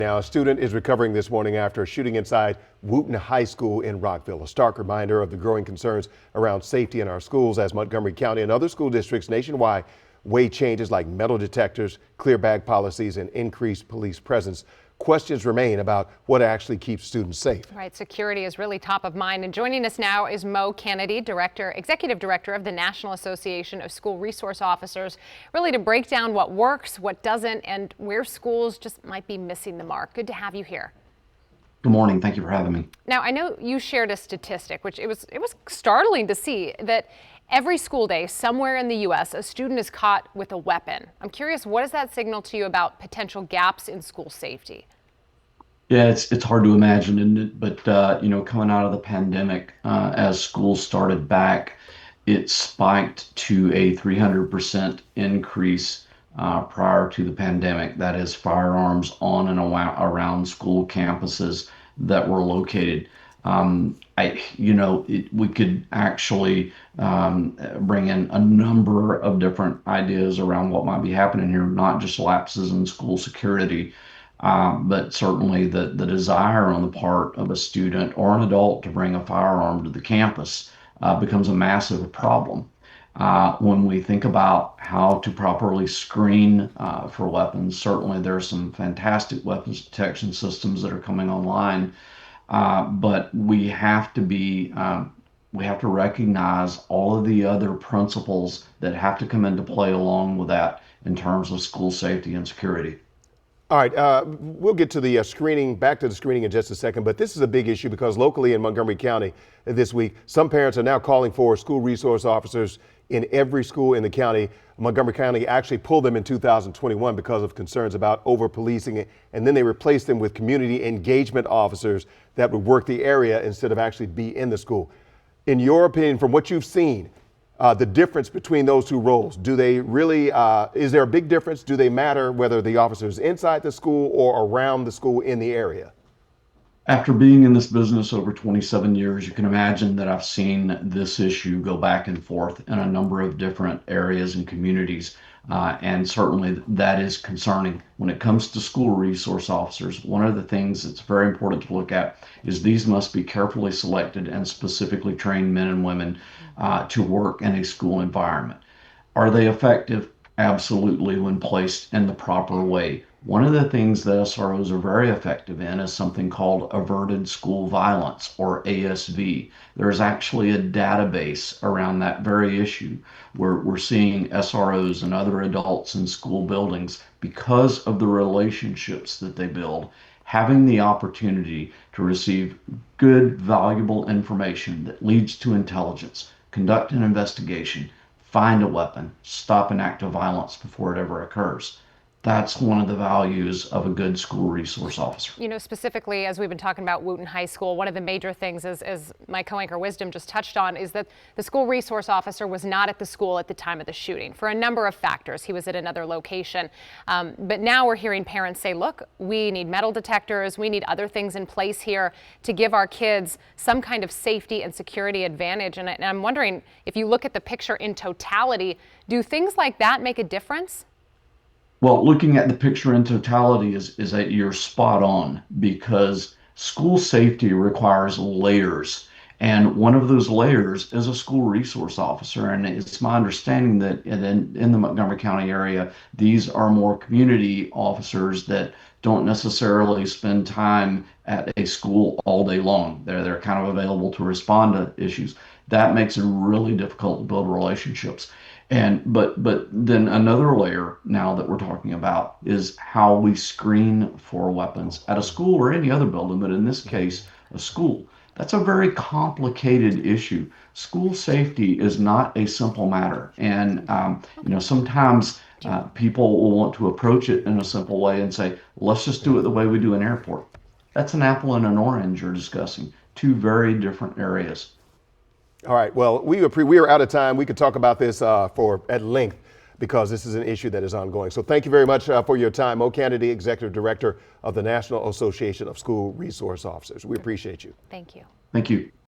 Now, a student is recovering this morning after a shooting inside Wootton High School in Rockville. A stark reminder of the growing concerns around safety in our schools as Montgomery County and other school districts nationwide weigh changes like metal detectors, clear bag policies, and increased police presence. Questions remain about what actually keeps students safe. Right, security is really top of mind. And joining us now is Mo Kennedy, Executive Director of the National Association of School Resource Officers, really to break down what works, what doesn't, and where schools just might be missing the mark. Good to have you here. Good morning. Thank you for having me. Now, I know you shared a statistic, which it was startling to see that every school day somewhere in the U.S., a student is caught with a weapon. I'm curious, what does that signal to you about potential gaps in school safety? Yeah, it's hard to imagine, isn't it? But coming out of the pandemic, as schools started back, it spiked to a 300% increase prior to the pandemic. That is firearms on and around school campuses that were located. We could actually bring in a number of different ideas around what might be happening here, not just lapses in school security, but certainly the desire on the part of a student or an adult to bring a firearm to the campus becomes a massive problem. When we think about how to properly screen for weapons, certainly there are some fantastic weapons detection systems that are coming online. But we have to recognize all of the other principles that have to come into play along with that in terms of school safety and security. All right, we'll get to the screening, back to the screening in just a second, but this is a big issue because locally in Montgomery County this week, some parents are now calling for school resource officers in every school in the county. Montgomery County actually pulled them in 2021 because of concerns about over-policing, and then they replaced them with community engagement officers that would work the area instead of actually be in the school. In your opinion, from what you've seen, the difference between those two roles, do they really, is there a big difference? Do they matter whether the officer is inside the school or around the school in the area? After being in this business over 27 years, you can imagine that I've seen this issue go back and forth in a number of different areas and communities. And certainly that is concerning. When it comes to school resource officers, one of the things that's very important to look at is these must be carefully selected and specifically trained men and women to work in a school environment. Are they effective? Absolutely, when placed in the proper way. One of the things that SROs are very effective in is something called averted school violence, or ASV. There's actually a database around that very issue where we're seeing SROs and other adults in school buildings, because of the relationships that they build, having the opportunity to receive good, valuable information that leads to intelligence, conduct an investigation, find a weapon, stop an act of violence before it ever occurs. That's one of the values of a good school resource officer. You know, specifically, as we've been talking about Wootton High School, one of the major things, as my co-anchor Wisdom just touched on, is that the school resource officer was not at the school at the time of the shooting for a number of factors. He was at another location. But now we're hearing parents say, look, we need metal detectors. We need other things in place here to give our kids some kind of safety and security advantage. And I'm wondering, if you look at the picture in totality, do things like that make a difference? Well, looking at the picture in totality is that you're spot on, because school safety requires layers. And one of those layers is a school resource officer. And it's my understanding that in the Montgomery County area, these are more community officers that don't necessarily spend time at a school all day long. They're kind of available to respond to issues. That makes it really difficult to build relationships. But then another layer now that we're talking about is how we screen for weapons at a school or any other building, but in this case, a school. That's a very complicated issue. School safety is not a simple matter. And, sometimes people will want to approach it in a simple way and say, let's just do it the way we do an airport. That's an apple and an orange you're discussing, two very different areas. All right, well, we are out of time. We could talk about this at length because this is an issue that is ongoing. So thank you very much for your time. Mo Kennedy, Executive Director of the National Association of School Resource Officers. We appreciate you. Thank you. Thank you.